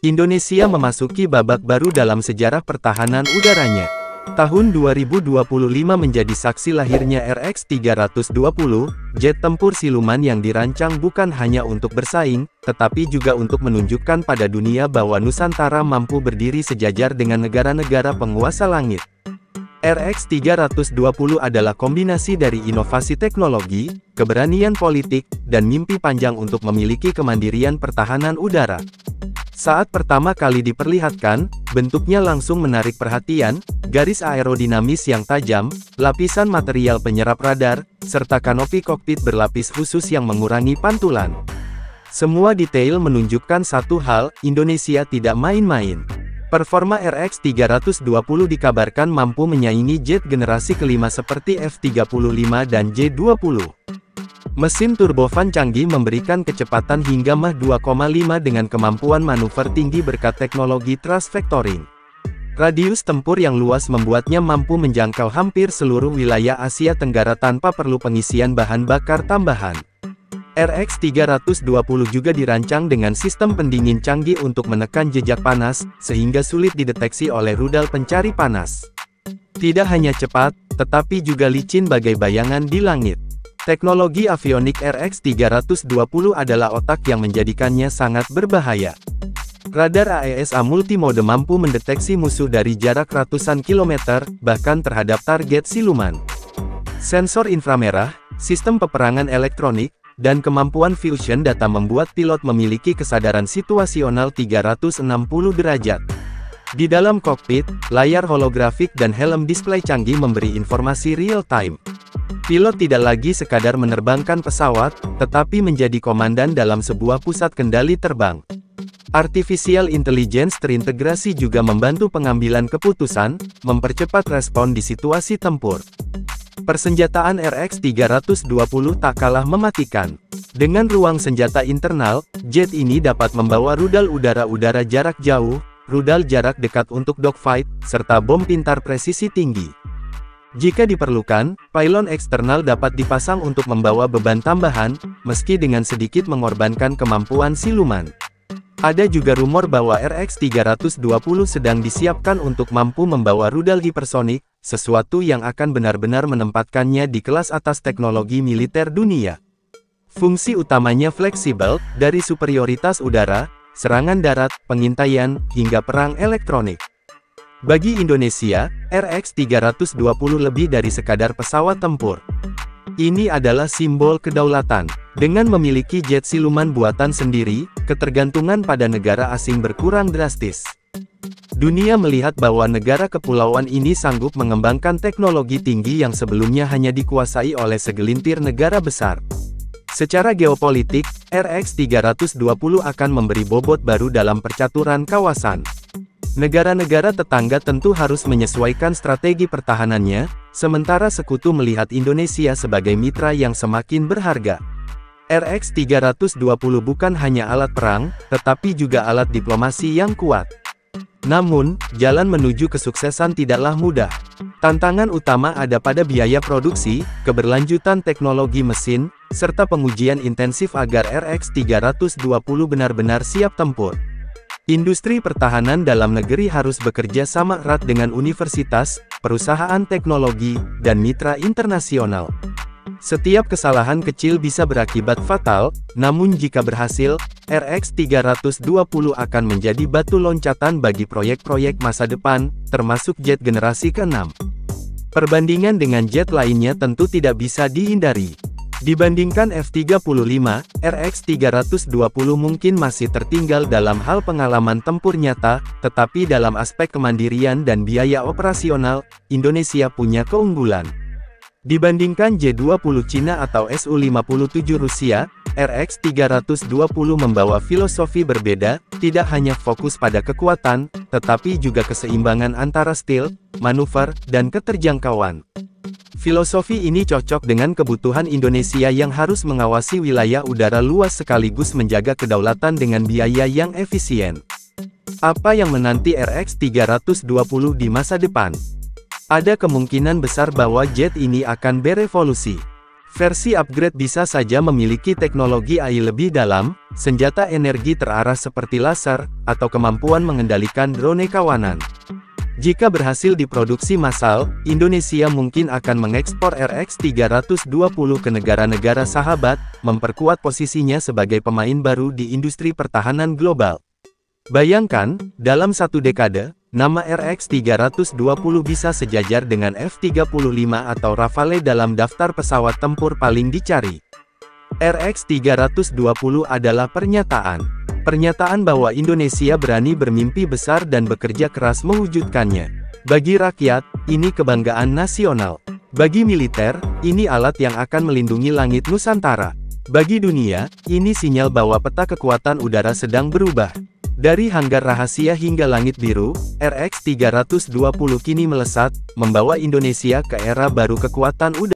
Indonesia memasuki babak baru dalam sejarah pertahanan udaranya. Tahun 2025 menjadi saksi lahirnya RX-320, jet tempur siluman yang dirancang bukan hanya untuk bersaing, tetapi juga untuk menunjukkan pada dunia bahwa Nusantara mampu berdiri sejajar dengan negara-negara penguasa langit. RX-320 adalah kombinasi dari inovasi teknologi, keberanian politik, dan mimpi panjang untuk memiliki kemandirian pertahanan udara. Saat pertama kali diperlihatkan, bentuknya langsung menarik perhatian, garis aerodinamis yang tajam, lapisan material penyerap radar, serta kanopi kokpit berlapis khusus yang mengurangi pantulan. Semua detail menunjukkan satu hal, Indonesia tidak main-main. Performa RX-320 dikabarkan mampu menyaingi jet generasi kelima seperti F-35 dan J-20. Mesin turbofan canggih memberikan kecepatan hingga Mach 2,5 dengan kemampuan manuver tinggi berkat teknologi thrust vectoring. Radius tempur yang luas membuatnya mampu menjangkau hampir seluruh wilayah Asia Tenggara tanpa perlu pengisian bahan bakar tambahan. RX-320 juga dirancang dengan sistem pendingin canggih untuk menekan jejak panas, sehingga sulit dideteksi oleh rudal pencari panas. Tidak hanya cepat, tetapi juga licin bagai bayangan di langit. Teknologi avionik RX-320 adalah otak yang menjadikannya sangat berbahaya. Radar AESA multimode mampu mendeteksi musuh dari jarak ratusan kilometer, bahkan terhadap target siluman. Sensor inframerah, sistem peperangan elektronik, dan kemampuan fusion data membuat pilot memiliki kesadaran situasional 360 derajat. Di dalam kokpit, layar holografik dan helm display canggih memberi informasi real-time. Pilot tidak lagi sekadar menerbangkan pesawat, tetapi menjadi komandan dalam sebuah pusat kendali terbang. Artificial Intelligence terintegrasi juga membantu pengambilan keputusan, mempercepat respon di situasi tempur. Persenjataan RX-320 tak kalah mematikan. Dengan ruang senjata internal, jet ini dapat membawa rudal udara-udara jarak jauh, rudal jarak dekat untuk dogfight, serta bom pintar presisi tinggi. Jika diperlukan, pylon eksternal dapat dipasang untuk membawa beban tambahan, meski dengan sedikit mengorbankan kemampuan siluman. Ada juga rumor bahwa RX-320 sedang disiapkan untuk mampu membawa rudal hipersonik, sesuatu yang akan benar-benar menempatkannya di kelas atas teknologi militer dunia. Fungsi utamanya fleksibel, dari superioritas udara, serangan darat, pengintaian, hingga perang elektronik. Bagi Indonesia, RX-320 lebih dari sekadar pesawat tempur. Ini adalah simbol kedaulatan. Dengan memiliki jet siluman buatan sendiri, ketergantungan pada negara asing berkurang drastis. Dunia melihat bahwa negara kepulauan ini sanggup mengembangkan teknologi tinggi yang sebelumnya hanya dikuasai oleh segelintir negara besar. Secara geopolitik, RX-320 akan memberi bobot baru dalam percaturan kawasan. Negara-negara tetangga tentu harus menyesuaikan strategi pertahanannya, sementara sekutu melihat Indonesia sebagai mitra yang semakin berharga. RX-320 bukan hanya alat perang, tetapi juga alat diplomasi yang kuat. Namun, jalan menuju kesuksesan tidaklah mudah. Tantangan utama ada pada biaya produksi, keberlanjutan teknologi mesin, serta pengujian intensif agar RX-320 benar-benar siap tempur. Industri pertahanan dalam negeri harus bekerja sama erat dengan universitas, perusahaan teknologi, dan mitra internasional. Setiap kesalahan kecil bisa berakibat fatal, namun jika berhasil, RX-320 akan menjadi batu loncatan bagi proyek-proyek masa depan, termasuk jet generasi ke-6. Perbandingan dengan jet lainnya tentu tidak bisa dihindari. Dibandingkan F-35, RX-320 mungkin masih tertinggal dalam hal pengalaman tempur nyata, tetapi dalam aspek kemandirian dan biaya operasional, Indonesia punya keunggulan. Dibandingkan J-20 Cina atau Su-57 Rusia, RX-320 membawa filosofi berbeda, tidak hanya fokus pada kekuatan, tetapi juga keseimbangan antara stil, manuver, dan keterjangkauan. Filosofi ini cocok dengan kebutuhan Indonesia yang harus mengawasi wilayah udara luas sekaligus menjaga kedaulatan dengan biaya yang efisien. Apa yang menanti RX-320 di masa depan? Ada kemungkinan besar bahwa jet ini akan berevolusi. Versi upgrade bisa saja memiliki teknologi AI lebih dalam, senjata energi terarah seperti laser, atau kemampuan mengendalikan drone kawanan. Jika berhasil diproduksi massal, Indonesia mungkin akan mengekspor RX-320 ke negara-negara sahabat, memperkuat posisinya sebagai pemain baru di industri pertahanan global. Bayangkan, dalam satu dekade, nama RX-320 bisa sejajar dengan F-35 atau Rafale dalam daftar pesawat tempur paling dicari. RX-320 adalah pernyataan bahwa Indonesia berani bermimpi besar dan bekerja keras mewujudkannya. Bagi rakyat, ini kebanggaan nasional. Bagi militer, ini alat yang akan melindungi langit Nusantara. Bagi dunia, ini sinyal bahwa peta kekuatan udara sedang berubah. Dari hanggar rahasia hingga langit biru, RX-320 kini melesat, membawa Indonesia ke era baru kekuatan udara.